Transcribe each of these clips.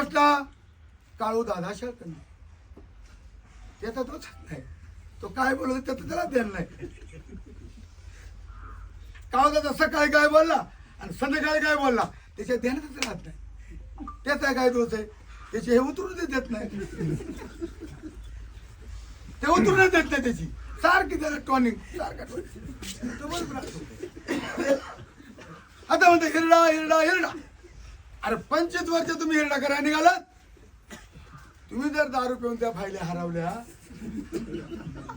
बसला काळू दादा शाळकंद. त्याचा तोच नाही, तो काय बोलतो त्याचं त्याला ध्यान नाही. काळू दादा सकाळी काय बोलला आणि संध्याकाळी काय बोलला त्याच्या ध्यानातच राहत नाही. त्याचा काय दोष आहे, त्याची हे उतरून देत नाही, ते उतरून देत नाही त्याची सारखी त्याला टॉनिंग सारखा आता म्हणते हिरडा हिरडा हिरडा. अरे 25 वर्ष तुम्ही हिरडा करायला निघालात. तुम्ही जर दारू पिऊन त्या फायल्या हरवल्या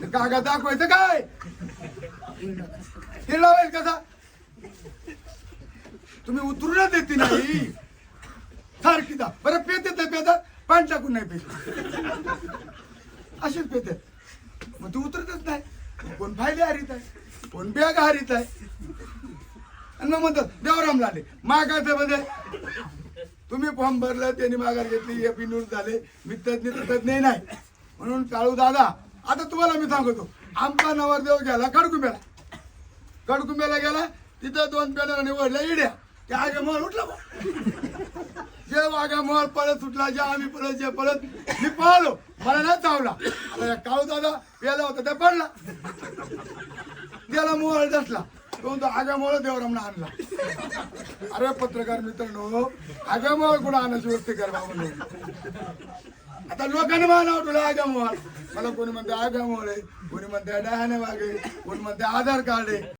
तर कागद दाखवायचं काय हिरडा होईल कसा. तुम्ही उतरून देते नाही सारखी दा बरं पेतात नाही पेतात पाणी टाकून नाही पेत असेच पेतात. मग तू उतरतच नाही. कोण फायले हरीत आहे कोण बॅग हरीत आहे. आणि मग म्हणतात देवरामला आले मागायचं म्हणजे तुम्ही फॉर्म भरलं त्यांनी माघार घेतली एपी नूर झाले मी तज्ञ नाही. म्हणून काळू दादा आता तुम्हाला मी सांगतो आमचा नवरदेव गेला कडकुंब्याला गेला तिथं 2 पेनाला निवडल्या इड्या त्या आगे मोल उठला जे वाघा मोल पळत सुटला जे आम्ही पळत जे पळत मी पळालो मला नाही चावला. आता काळू दादा प्याला होता त्या पडला त्याला मोहळ दसला तो आगामोळ देवरामना आणला. अरे पत्रकार मित्रांनो आगामोळ कुठं आणायची व्यवस्था कर बाबा. आता लोकांनी मला नाव ठेवलं आगामोळ. मला कोणी म्हणते आगामोळ आहे कोणी म्हणते डहाणे वाघ आहे कोणी म्हणते आधार कार्ड आहे.